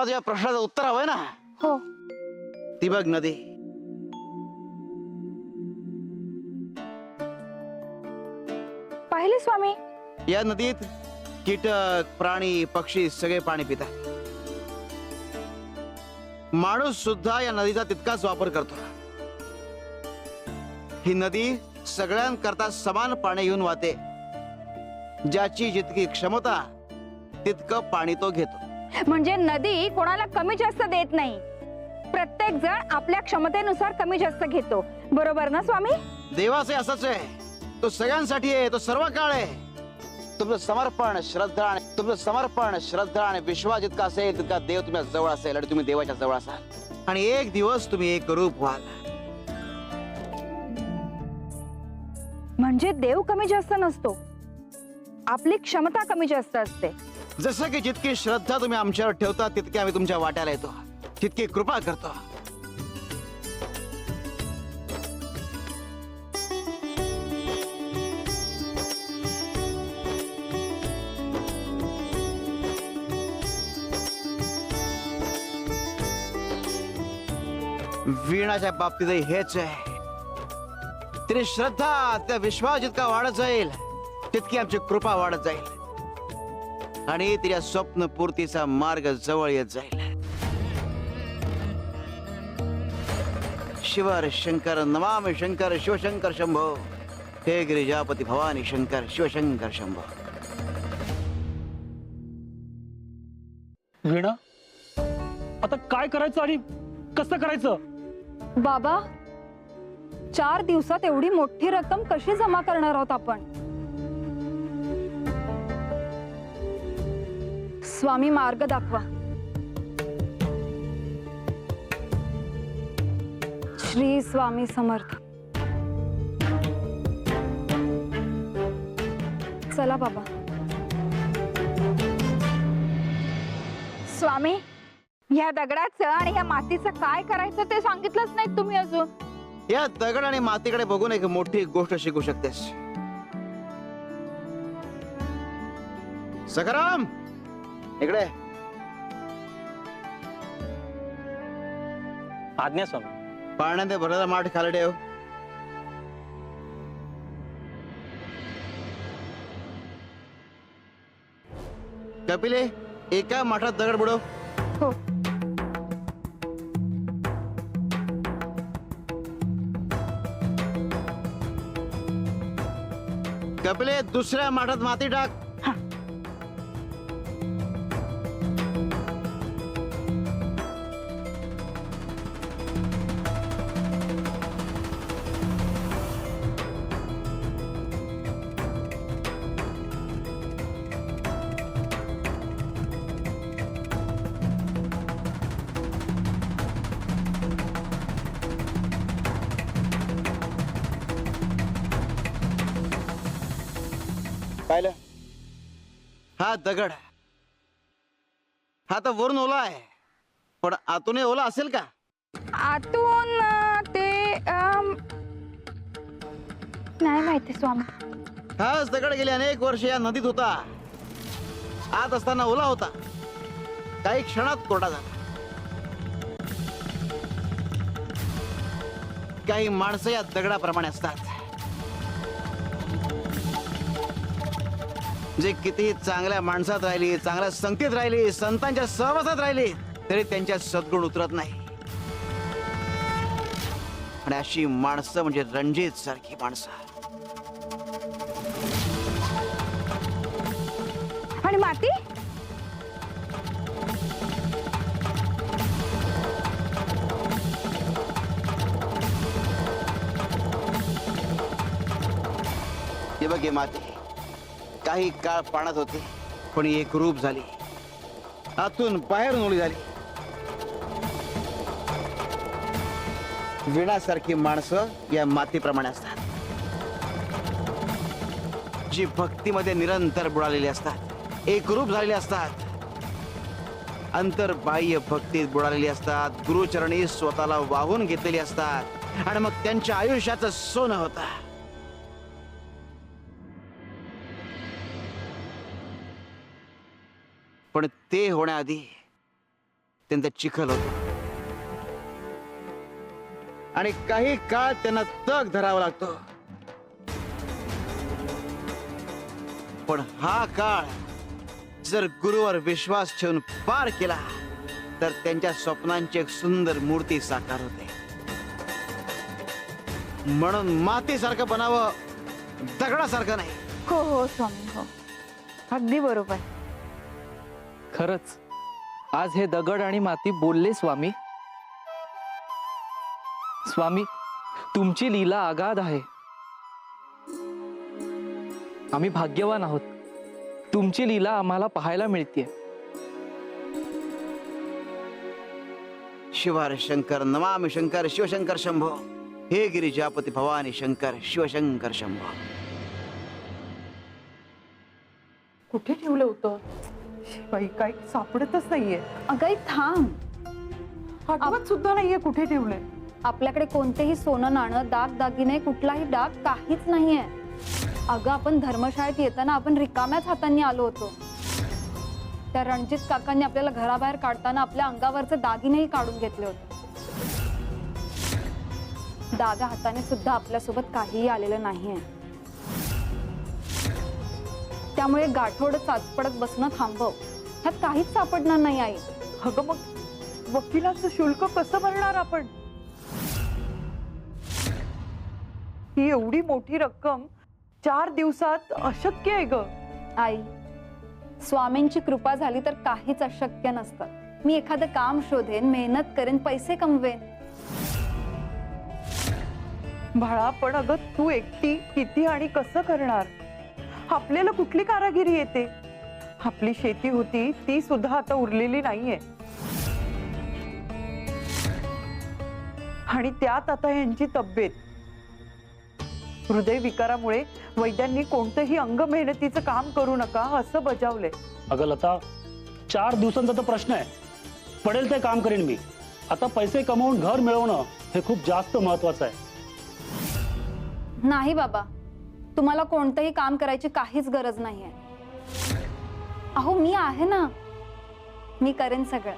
तुला तुझ्या प्रश्नाचं उत्तर हवंय ना? हो. ती बघ नदी. पाहिले स्वामी? या नदीत कीटक प्राणी पक्षी सगळे पाणी पितात. माणूस सुद्धा या नदीचा तितकाच वापर करतो. ही नदी सगळ्यांकरता समान पाणी घेऊन वाहते. ज्याची जितकी क्षमता तितकं पाणी तो घेतो. म्हणजे नदी कोणाला कमी जास्त देत नाही, प्रत्येक जण आपल्या क्षमतेनुसार कमी जास्त घेतो, बरोबर ना स्वामी? देवाचे असंच आहे. तो सगळ्यांसाठी आहे, तो सर्व काळ आहे. तुमचं समर्पण श्रद्धा आणि विश्वास जितका असेल तितका देव तुमच्या जवळ असेल आणि तुम्ही देवाच्या जवळ असाल. आणि एक दिवस तुम्ही एक रूप व्हाल. म्हणजे देव कमी जास्त नसतो, आपली क्षमता कमी जास्त असते. जसं की जितकी श्रद्धा तुम्ही आमच्यावर ठेवता तितकी आम्ही तुमच्या वाट्याला येतो, तितकी कृपा करतो. वीणाच्या बाबतीतही हेच आहे. तिने श्रद्धा त्या विश्वास जितका वाढत जाईल तितकी आमची कृपा वाढत जाईल आणि तिच्या स्वप्न पूर्तीचा मार्ग जवळ येत जाईल. शिवर शंकर नमामि शंकर शिवशंकर शंभो. हे गिरिजापती भवानी शंकर शिवशंकर शंभो. वीणा, आता काय करायचं आणि कसं करायचं? बाबा, 4 दिवसात एवढी मोठी रक्कम कशी जमा करणार आहोत आपण? स्वामी मार्ग दाखवा. श्री स्वामी समर्थ. चला बाबा. स्वामी, ह्या दगडाचं आणि ह्या मातीचं काय करायचं ते सांगितलंच नाही तुम्ही अजून. या दगड आणि मातीकडे बघून एक मोठी गोष्ट शिकू शकतेस. सखाराम, इकडे. आज्ञा स्वामी. पाण्याने भरलेला माठ खाली ठेव. कपिले, एका माठात दगड बुडव. हो. कपिले, दुसऱ्या माठात माती टाक. पाहिलं? हा दगड, हा तर वरून ओला आहे, पण आतूनही ओला असेल का? आतून ते नाही माहिती स्वामी. हाच दगड गेले अनेक वर्ष या नदीत होता. आत असताना ओला होता, काही क्षणात कोरडा झाला. काही माणसं या दगडाप्रमाणे असतात, जे कितीही चांगल्या माणसात राहिली, चांगल्या संगतीत राहिली, संतांच्या सहवासात राहिली तरी त्यांच्यात सद्गुण उतरत नाही. आणि अशी माणसं म्हणजे रणजित सारखी माणसं. आणि माती? हे बघ, हे माती काही काळ पाण्यात होती, पण एक रूप झाली, आतून बाहेरून ओली झाली. वीणासारखी माणसं या मातीप्रमाणे असतात, जी भक्तीमध्ये निरंतर बुडालेली असतात, एक रूप झालेली असतात, अंतर्बाह्य भक्तीत बुडालेली असतात, गुरुचरणी स्वतःला वाहून घेतलेली असतात आणि मग त्यांच्या आयुष्याचं सोनं होतं. पण ते होण्याआधी अत्यंत चिखल होता आणि काही काळ त्यांना तग धरावा लागतो. पण हा काळ जर गुरुवर विश्वास ठेवून पार केला तर त्यांच्या स्वप्नांची एक सुंदर मूर्ती साकार होते. म्हणून मातीसारखं बनावं, दगडासारखं नाही. हो हो स्वामी, हो, अगदी बरोबर. खरंच आज हे दगड आणि माती बोलले स्वामी. स्वामी, तुमची लीला आगाध आहे. आम्ही भाग्यवान आहोत, तुमची लीला आम्हाला पाहायला मिळते. शिवार शंकर नमामि शंकर शिवशंकर शंभो. हे गिरिजापती भवानी शंकर शिवशंकर शंभो. कुठे ठेवलं होतं? बाई काही सापडतच नाहीये. अगं थांब, आठवत सुद्धा नाहीये कुठे ठेवलंय. आपल्याकडे कोणतेही सोनं नाणं दाग दागिने कुठलाही डाग काहीच नाहीये. अगं आपण धर्मशाळेत येताना आपण रिकाम्याच हातांनी आलो होतो. त्या रणजित काकांनी आपल्याला घराबाहेर काढताना आपल्या अंगावरचे दागिनेही काढून घेतले होते. डाव्या हाताने सुद्धा आपल्यासोबत काहीही आलेलं नाहीये. त्यामुळे गाठोड चाचपडत बसणं थांबव. ह्यात काहीच सापडणार नाही आई. अगं मग वकिलाचं शुल्क कसं भरणार आपण? ही एवढी मोठी रक्कम 4 दिवसात अशक्य आहे ग. आई, स्वामींची कृपा झाली तर काहीच अशक्य नसतं. मी एखादं काम शोधेन, मेहनत करेन, पैसे कमवेन. बाळा, पण अगं तू एकटी किती आणि कसं करणार? आपल्याला कुठली कारागिरी येते? आपली शेती होती ती सुद्धा आता उरलेली नाहीये. आणि त्यात आता यांची तब्येत. हृदयविकारामुळे वैद्यांनी कोणतंही अंग मेहनतीचं काम करू नका असं बजावलंय. अगं लता, 4 दिवसांचा तर प्रश्न आहे. पडेल ते काम करेन मी. आता पैसे कमवून घर मिळवणं हे खूप जास्त महत्वाचं आहे. नाही बाबा, तुम्हाला कोणतंही काम करायची काहीच गरज नाहीये. अहो मी आहे ना, मी करेन सगळं.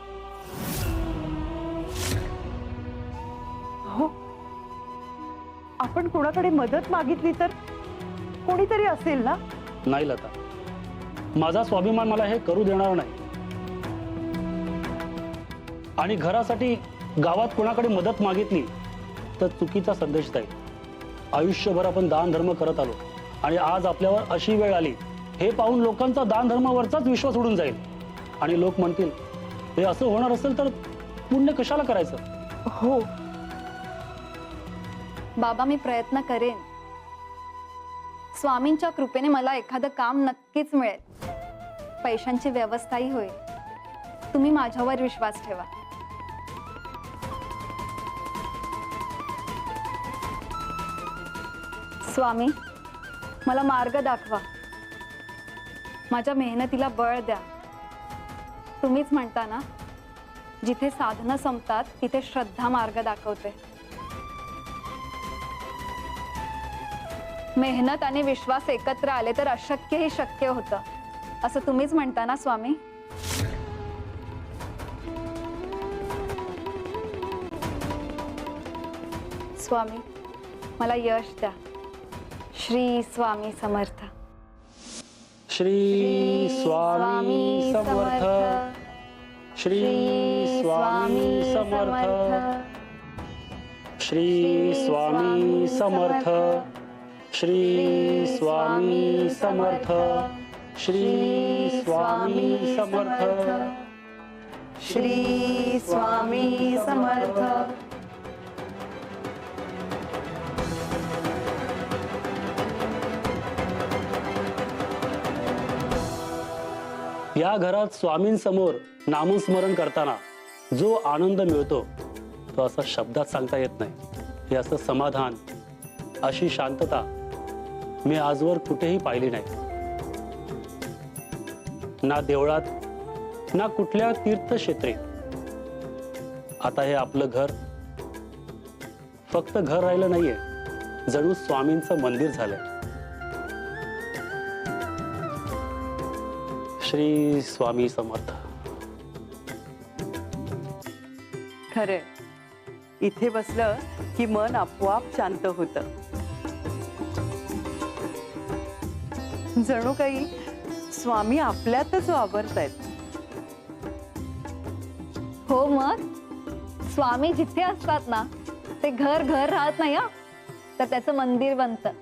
हो, आपण कोणाकडे मदत मागितली तर कोणीतरी असेल ना? नाही लता, माझा स्वाभिमान मला हे करू देणार नाही. आणि घरासाठी गावात कोणाकडे मदत मागितली तर चुकीचा संदेश जाईल. आयुष्यभर आपण दान धर्म करत आलो आणि आज आपल्यावर अशी वेळ आली हे पाहून लोकांचा दान धर्मावरचाच विश्वास उडून जाईल. आणि लोक म्हणतील हे असं होणार असेल तर पुण्य कशाला करायचं? हो बाबा, मी प्रयत्न करेन. स्वामींच्या कृपेने मला एखादं काम नक्कीच मिळेल. पैशांची व्यवस्थाही होईल. तुम्ही माझ्यावर विश्वास ठेवा. स्वामी, मला मार्ग दाखवा. माझ्या मेहनतीला बळ द्या. तुम्हीच म्हणता ना, जिथे साधनं संपतात तिथे श्रद्धा मार्ग दाखवते. मेहनत आणि विश्वास एकत्र आले तर अशक्यही शक्य होतं, असं तुम्हीच म्हणता ना स्वामी. स्वामी, मला यश द्या. श्री स्वामी समर्थ. श्री स्वामी समर्थ. श्री स्वामी समर्थ. श्री स्वामी समर्थ. श्री स्वामी समर्थ. श्री स्वामी समर्थ. श्री स्वामी समर्थ. या घरात स्वामींसमोर नामस्मरण करताना जो आनंद मिळतो तो असा शब्दात सांगता येत नाही. हे असं समाधान, अशी शांतता मी आजवर कुठेही पाहिली नाही. ना देवळात ना कुठल्या तीर्थक्षेत्री. आता हे आपलं घर फक्त घर राहिलं नाहीये, जणू स्वामींचं मंदिर झालंय. श्री स्वामी समर्थ. खरंय, इथे बसलं की मन आपोआप शांत होत. जणू काही स्वामी आपल्यातच वावरतायत. हो मग, स्वामी जिथे असतात ना ते घर घर राहत नाही हा, तर त्याचं मंदिर बनतं.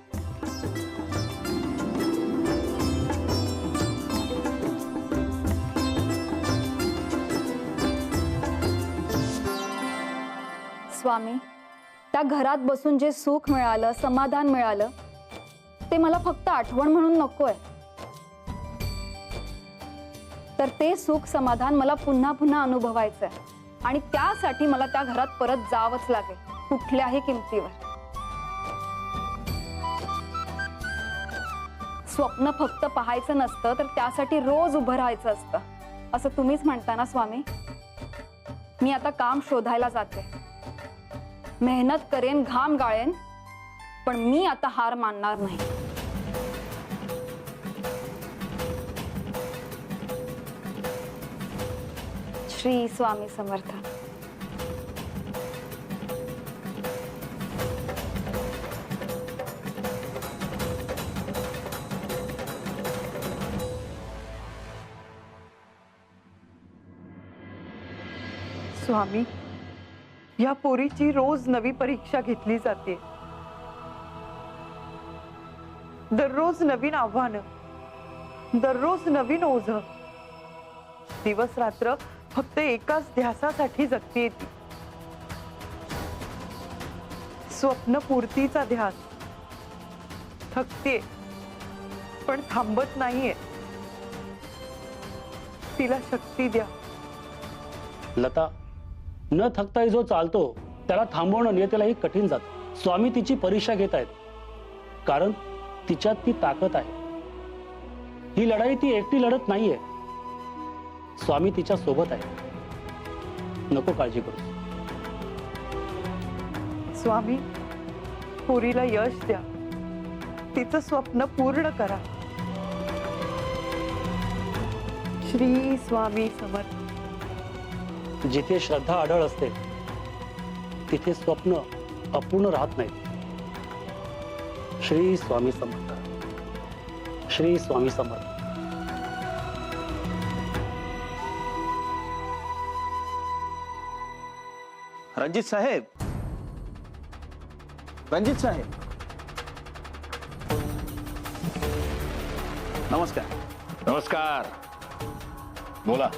स्वामी, त्या घरात बसून जे सुख मिळालं, समाधान मिळालं, ते मला फक्त आठवण म्हणून नकोय. तर ते सुख समाधान मला पुन्हा पुन्हा अनुभवायचंय आणि त्यासाठी मला त्या घरात परत जावंच लागेल, कुठल्याही किमतीवर. स्वप्न फक्त पाहायचं नसतं, तर त्यासाठी रोज उभं राहायचं असतं, असं तुम्हीच म्हणता ना स्वामी. मी आता काम शोधायला जाते, मेहनत करेन, घाम गाळेन, पण मी आता हार मानणार नाही. श्री स्वामी समर्थ. स्वामी, या पोरीची रोज नवी परीक्षा घेतली जाते. दररोज नवीन आव्हानं, दररोज नवीन ओझ. दिवस रात्र फक्त एकाच ध्यासासाठी जगते ती. स्वप्नपूर्तीचा ध्यास. थकते पण थांबत नाहीये. तिला शक्ती द्या. लता, न थकताही जो चालतो त्याला थांबवणं नियतीलाही कठीण जातं. स्वामी तिची परीक्षा घेत आहेत, कारण तिच्यात ती ताकद आहे. ही लढाई ती एकटी लढत नाहीये, स्वामी तिच्या सोबत आहे. नको काळजी करू. स्वामी, पोरीला यश द्या. तिचं स्वप्न पूर्ण करा. श्री स्वामी समर्थ. जिथे श्रद्धा आढळ असते तिथे स्वप्न अपूर्ण राहत नाहीत. श्री स्वामी समर्थ. श्री स्वामी समर्थ. रणजित साहेब, रणजित साहेब, नमस्कार. नमस्कार. बोला.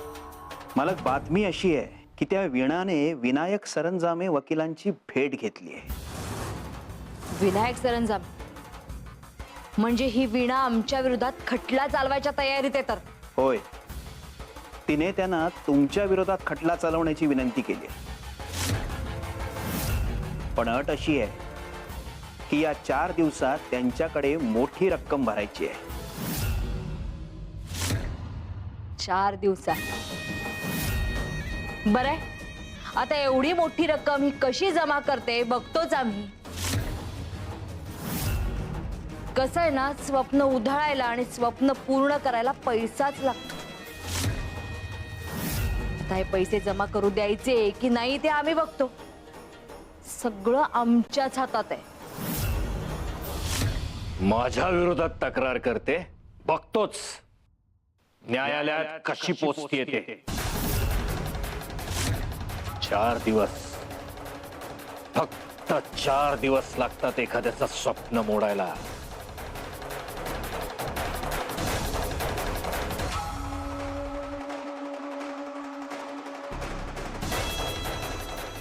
मला बातमी अशी आहे की त्या वीणाने विनायक सरंजामे वकिलांची भेट घेतली आहे. विनायक सरंजाम म्हणजे ही वीणा आमच्या विरोधात खटला चालवायच्या तयारीत आहे. तर होय, तिने त्यांना तुमच्या विरोधात खटला चालवण्याची विनंती केली आहे. पण अट अशी आहे की या 4 दिवसात त्यांच्याकडे मोठी रक्कम भरायची आहे. 4 दिवसात बरं. आता एवढी मोठी रक्कम ही कशी जमा करते बघतोच आम्ही. कसं आहे ना, स्वप्न उधळायला आणि स्वप्न पूर्ण करायला पैसाच लागतो. आता हे पैसे जमा करू द्यायचे की नाही ते आम्ही बघतो. सगळं आमच्याच हातात आहे. माझ्या विरोधात तक्रार करते, बघतोच न्यायालयात कशी पोचती येते. 4 दिवस, फक्त 4 दिवस लागतात एखाद्याचं स्वप्न मोडायला.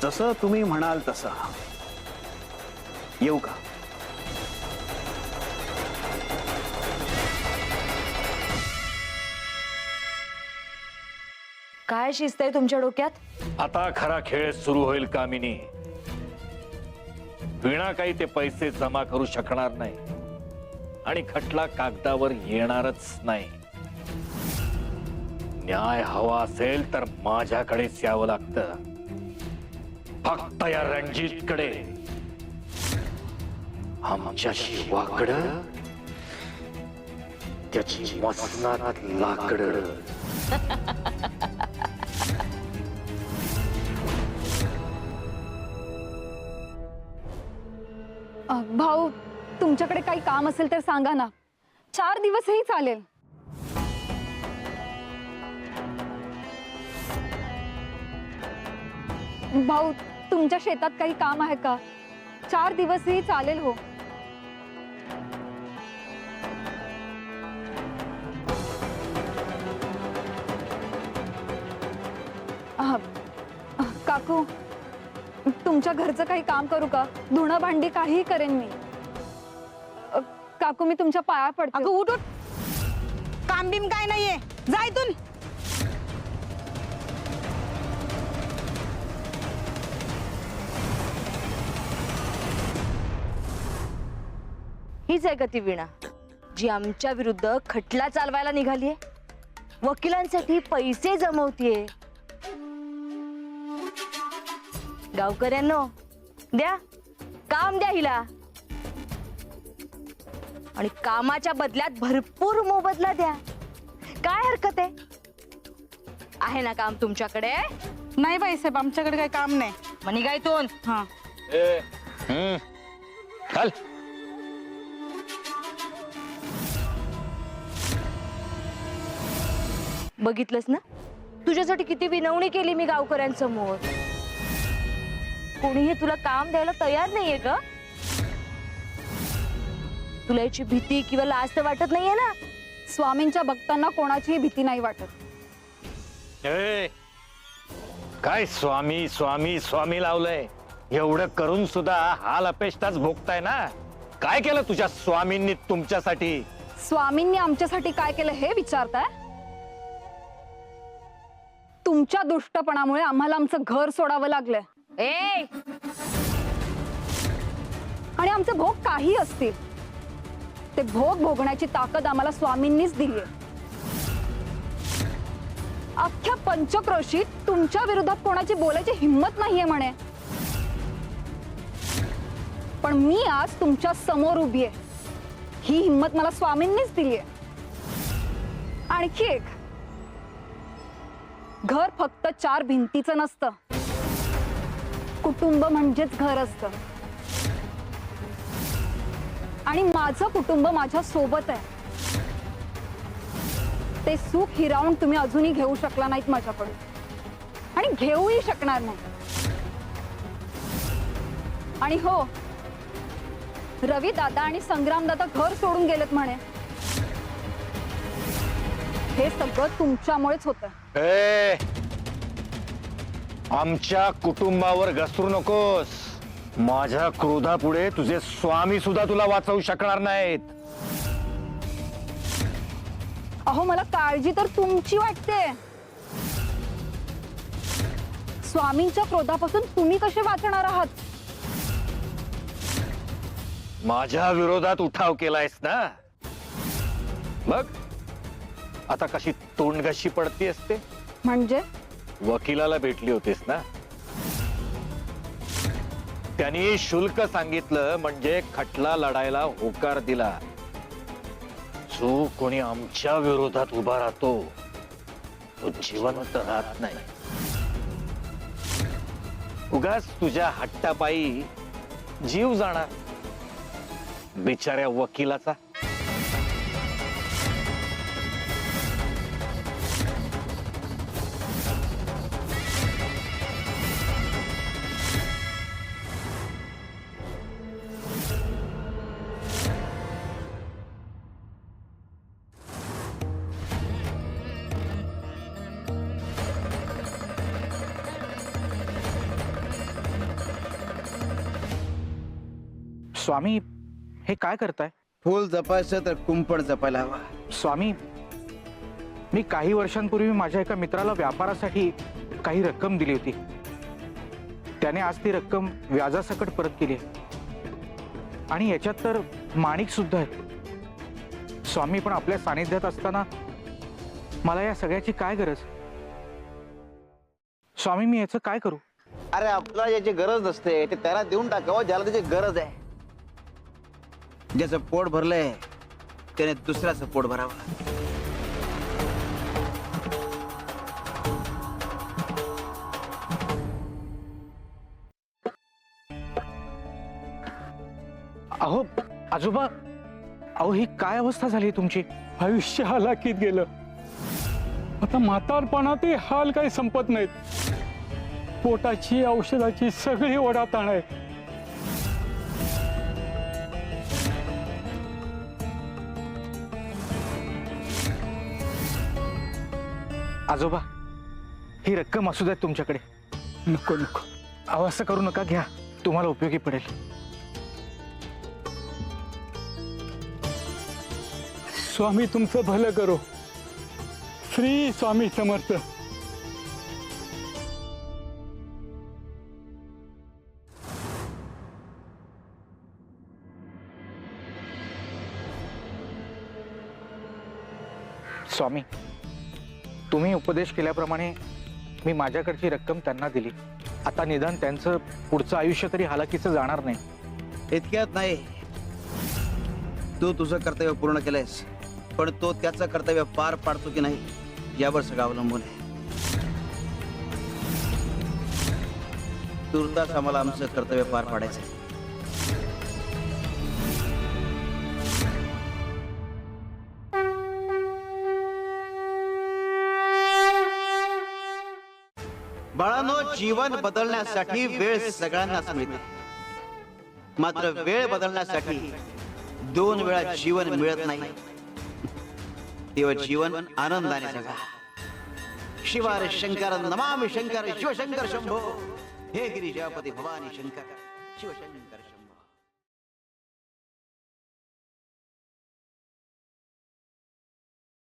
जसं तुम्ही म्हणाल तसं. येऊ का? काय शिस्त आहे तुमच्या डोक्यात? आता खरा खेळ सुरू होईल कामिनी. वीणा काही ते पैसे जमा करू शकणार नाही आणि खटला कागदावर येणारच नाही. न्याय हवा असेल तर माझ्याकडेच यावं लागतं. फक्त या रणजितकडे. आमच्याशी वाकडं, त्याची मसनात लाकडं. भाऊ, तुमच्याकडे काही काम असेल तर सांगा ना, 4 दिवसही चालेल. भाऊ, तुमच्या शेतात काही काम आहे का? 4 दिवसही चालेल हो. काकू, तुमच्या घरचं काही काम करू का? धुणं भांडी काहीही करेन मी. काकू, मी तुमच्या पाया पडते. अगं उठ उठ, काम बिम काय नाहीये, जा इथून. हीच आहे का ती वीणा जी आमच्या विरुद्ध खटला चालवायला निघालीये, वकिलांसाठी पैसे जमवतीये? गावकऱ्यांनो, द्या काम, द्या हिला, आणि कामाच्या बदल्यात भरपूर मोबदला द्या. काय हरकत आहे ना काम तुमच्याकडे? नाही बाईसाहेब, आमच्याकडे काही काम नाही. मग निघा इथून. हा, चल. बघितलंस ना, तुझ्यासाठी किती विनवणी केली मी गावकऱ्यांसमोर. कोणीही तुला काम द्यायला तयार नाहीये ग. तुला याची भीती किंवा लाज तर वाटत नाहीये ना? स्वामींच्या भक्तांना कोणाचीही भीती नाही वाटत. ए, काय स्वामी स्वामी स्वामी लावलंय? एवढं करून सुद्धा हाल अपेष्टाच भोगताय ना. काय केलं तुझ्या स्वामींनी तुमच्यासाठी? स्वामींनी आमच्यासाठी काय केलं हे विचारताय? तुमच्या दुष्टपणामुळे आम्हाला आमचं घर सोडावं लागलंय. ए, आणि आमचे भोग काही असतील, ते भोग भोगण्याची ताकद आम्हाला स्वामींनीच दिली आहे. अख्ख्या पंचक्रोशीत तुमच्या विरोधात कोणाची बोलायची हिंमत नाहीये म्हणे, पण मी आज तुमच्या समोर उभी आहे. ही हिंमत मला स्वामींनीच दिली आहे. आणखी एक, घर फक्त 4 भिंतीचं नसतं, कुटुंब म्हणजेच घर असतं. आणि माझं कुटुंब माझ्या सोबत आहे. ते सुख हिरावून तुम्ही अजूनही घेऊ शकला नाहीत माझ्याकडून, आणि घेऊही शकणार नाही. आणि हो, रवी दादा आणि संग्राम दादा घर सोडून गेलेत म्हणे. हे सगळं तुमच्यामुळेच होतं. ए, आमच्या कुटुंबावर घसरू नकोस. माझ्या क्रोधापुढे तुझे स्वामी सुद्धा तुला वाचवू शकणार नाहीत. अहो, मला काळजी तर तुमची वाटते. स्वामींच्या क्रोधापासून तुम्ही कसे वाचणार आहात? माझ्या विरोधात उठाव केलायस ना, बघ आता कशी तोंडघशी पडती असते. म्हणजे वकिलाला भेटली होतीस ना, त्यांनी शुल्क सांगितलं म्हणजे खटला लढायला होकार दिला. जो कोणी आमच्या विरोधात उभा राहतो तो जिवंत राहत नाही. उगाच तुझ्या हट्टापायी जीव जाणार बिचाऱ्या वकिलाचा. स्वामी, हे काय करताय? फुल जपायचं तर कुंपण जपायला हवा. स्वामी, मी काही वर्षांपूर्वी माझ्या एका मित्राला व्यापारासाठी काही रक्कम दिली होती. त्याने आज ती रक्कम व्याजासकट परत केली आहे. आणि याच्यात तर माणिक सुद्धा आहेत. स्वामी, पण आपल्या सानिध्यात असताना मला या सगळ्याची काय गरज? स्वामी, मी याचं काय करू? अरे, आपल्याला ज्याची गरज नसते ते त्याला देऊन टाकावं ज्याला त्याची गरज आहे. ज्याचं पोट भरलंय त्याने दुसऱ्याचं पोट भरावं. आजोबा, अहो ही काय अवस्था झाली तुमची? आयुष्य हालाकीत गेलं. आता म्हातारपणातही हाल काही संपत नाहीत. पोटाची औषधाची सगळी ओढाताण आहे. आजोबा, ही रक्कम असू द्यात तुमच्याकडे. नको नको, अहो असं करू नका, घ्या, तुम्हाला उपयोगी पडेल. स्वामी तुमचं भलं करो. श्री स्वामी समर्थ. स्वामी, तुम्ही उपदेश केल्याप्रमाणे मी माझ्याकडची रक्कम त्यांना दिली. आता निदान त्यांचं पुढचं आयुष्य तरी हालाकीचं जाणार नाही. इतक्यात नाही, तू तुझं कर्तव्य पूर्ण केलंयस, पण तो त्याचं कर्तव्य पार पाडतो की नाही यावर सगळं अवलंबून आहे. तुर्तास आम्हाला आमचं कर्तव्य पार पाडायचं आहे. बाळांनो, जीवन बदलण्यासाठी वेळ सगळ्यांनाच मिळते, मात्र वेळ बदलण्यासाठी 2 वेळा जीवन मिळत नाही. तेव्हा जीवन आनंदाने जगा. शिवार शंकर नमामि शंकर शिवशंकर शंभो. हे गिरिजापती भवानी शंकर शिवशंकर.